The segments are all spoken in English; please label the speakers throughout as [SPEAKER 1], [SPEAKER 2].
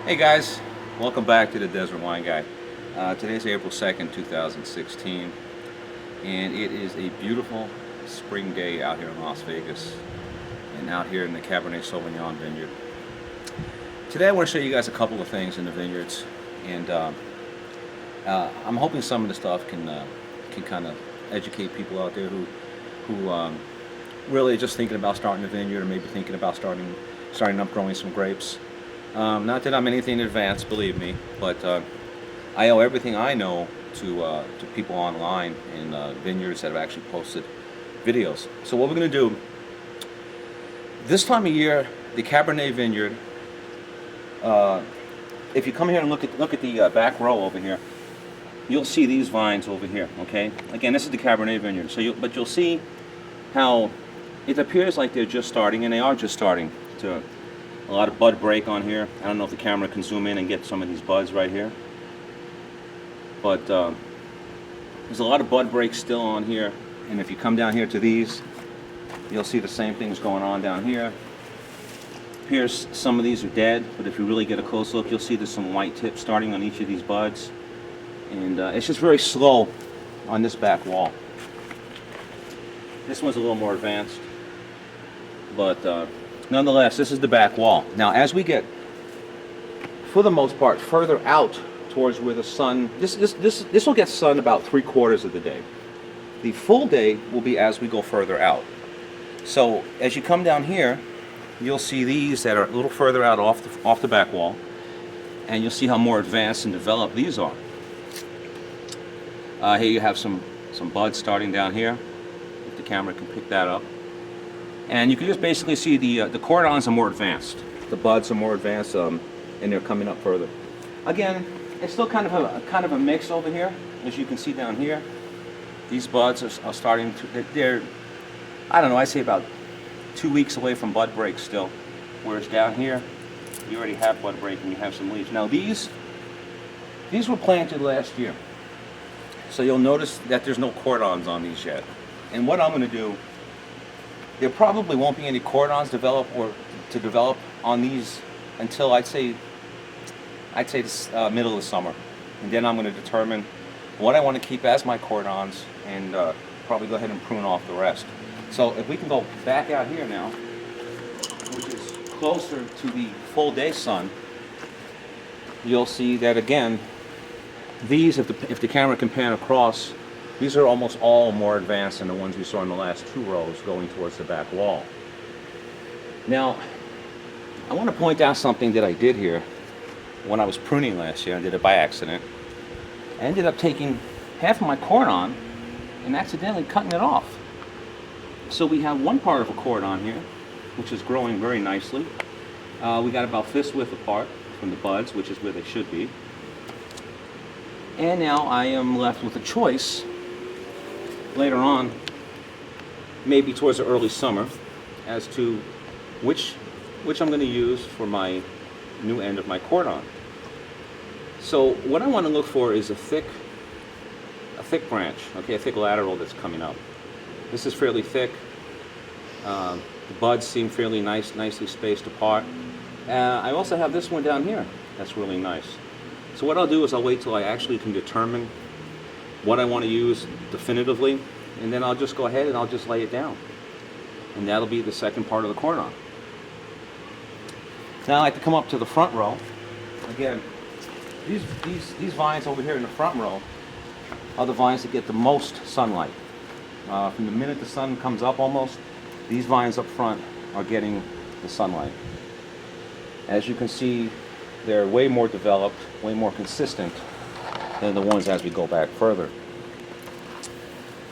[SPEAKER 1] Hey guys, welcome back to the Desert Wine Guy. Today's April 2nd, 2016, and it is a beautiful spring day out here in Las Vegas and out here in the Cabernet Sauvignon Vineyard. Today I want to show you guys a couple of things in the vineyards, and I'm hoping some of the stuff can kind of educate people out there who really are just thinking about starting a vineyard or maybe thinking about starting up growing some grapes. Not that I'm anything advanced, believe me, but I owe everything I know to people online in vineyards that have actually posted videos. So what we're going to do, this time of year, the Cabernet Vineyard, if you come here and look at the back row over here, you'll see these vines over here, okay? Again, this is the Cabernet Vineyard, but you'll see how it appears like they're just starting, and they are just starting to. A lot of bud break on here. I don't know if the camera can zoom in and get some of these buds right here. But there's a lot of bud break still on here. And if you come down here to these, you'll see the same things going on down here. Here's some of these are dead, but if you really get a close look, you'll see there's some white tips starting on each of these buds. And it's just very slow on this back wall. This one's a little more advanced, but nonetheless, this is the back wall. Now, as we get, for the most part, further out towards where the sun, this will get sun about 3/4 of the day. The full day will be as we go further out. So, as you come down here, you'll see these that are a little further out off the back wall, and you'll see how more advanced and developed these are. Here you have some buds starting down here. If the camera can pick that up. And you can just basically see the cordons are more advanced. The buds are more advanced, and they're coming up further. Again, it's still kind of a mix over here, as you can see down here. These buds are starting to, they're, I don't know, I'd say about 2 weeks away from bud break still. Whereas down here, you already have bud break and you have some leaves. Now these were planted last year. So you'll notice that there's no cordons on these yet. And what I'm going to do, there probably won't be any cordons develop on these until I'd say this, middle of the summer, and then I'm going to determine what I want to keep as my cordons and probably go ahead and prune off the rest. So if we can go back out here now, which is closer to the full day sun, you'll see that again. These, if the camera can pan across. These are almost all more advanced than the ones we saw in the last 2 rows going towards the back wall. Now, I want to point out something that I did here when I was pruning last year. I did it by accident. I ended up taking half of my cordon and accidentally cutting it off. So we have one part of a cordon here, which is growing very nicely. We got about fist width apart from the buds, which is where they should be. And now I am left with a choice later on, maybe towards the early summer, as to which I'm going to use for my new end of my cordon. So what I want to look for is a thick branch, okay, a thick lateral that's coming up. This is fairly thick. The buds seem fairly nicely spaced apart. I also have this one down here that's really nice. So what I'll do is I'll wait till I actually can determine what I want to use definitively, and then I'll just go ahead and I'll just lay it down. And that'll be the second part of the cordon. Now I like to come up to the front row. Again, these vines over here in the front row are the vines that get the most sunlight. From the minute the sun comes up almost, these vines up front are getting the sunlight. As you can see, they're way more developed, way more consistent than the ones as we go back further.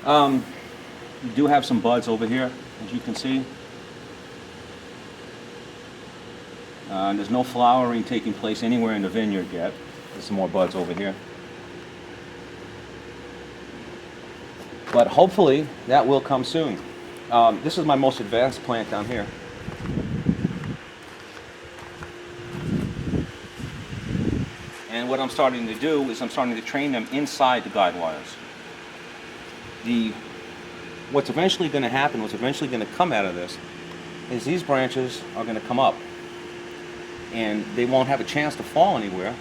[SPEAKER 1] You do have some buds over here, as you can see. There's no flowering taking place anywhere in the vineyard yet. There's some more buds over here. But hopefully that will come soon. This is my most advanced plant down here. And what I'm starting to do is I'm starting to train them inside the guide wires. What's eventually going to happen, what's eventually going to come out of this, is these branches are going to come up. and they won't have a chance to fall anywhere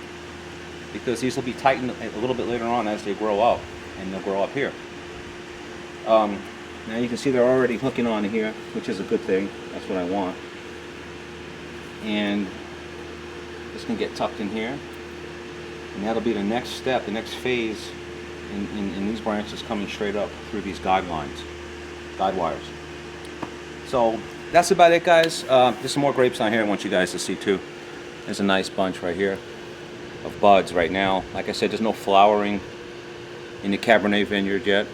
[SPEAKER 1] because these will be tightened a little bit later on as they grow up, and they'll grow up here. Now you can see they're already hooking on here, which is a good thing. That's what I want. And this can get tucked in here, and that'll be the next step, the next phase in these branches coming straight up through these guide wires. So that's about it, guys. There's some more grapes on here I want you guys to see too. There's a nice bunch right here of buds right now. Like I said, there's no flowering in the Cabernet Vineyard yet.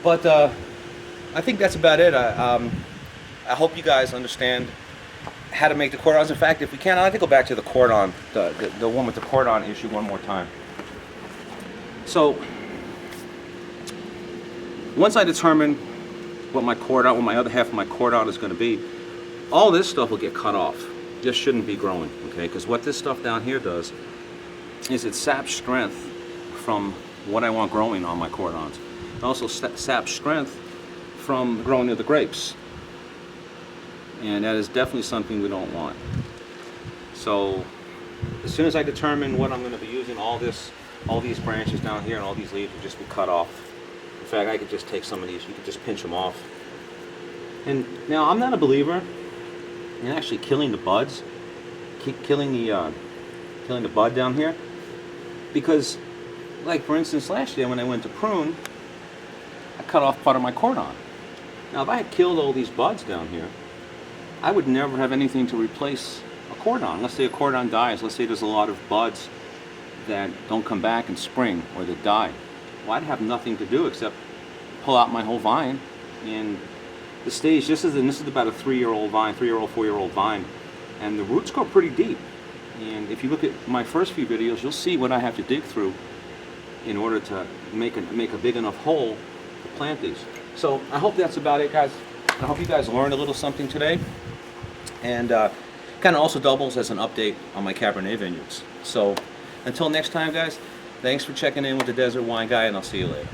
[SPEAKER 1] But I think that's about it. I hope you guys understand how to make the cordons. In fact, if we can, I'd like to go back to the cordon, the one with the cordon issue one more time. So once I determine what my other half of my cordon is going to be, all this stuff will get cut off. This shouldn't be growing, okay? Because what this stuff down here does is it saps strength from what I want growing on my cordons. It also saps strength from growing of the grapes. And that is definitely something we don't want. So as soon as I determine what I'm going to be using, all these branches down here and all these leaves will just be cut off. In fact, I could just take some of these, you could just pinch them off. And now I'm not a believer in actually killing the buds, killing the bud down here, because, like for instance, last year when I went to prune, I cut off part of my cordon. Now, if I had killed all these buds down here, I would never have anything to replace a cordon. Let's say a cordon dies. Let's say there's a lot of buds that don't come back in spring or that die. Well, I'd have nothing to do except pull out my whole vine. And the stage, this is about a 3-year-old vine, 3-year-old, 4-year-old vine, and the roots go pretty deep. And if you look at my first few videos, you'll see what I have to dig through in order to make a big enough hole to plant these. So I hope that's about it, guys. I hope you guys learned a little something today, and kind of also doubles as an update on my Cabernet vineyards. So until next time, guys, thanks for checking in with the Desert Wine Guy, and I'll see you later.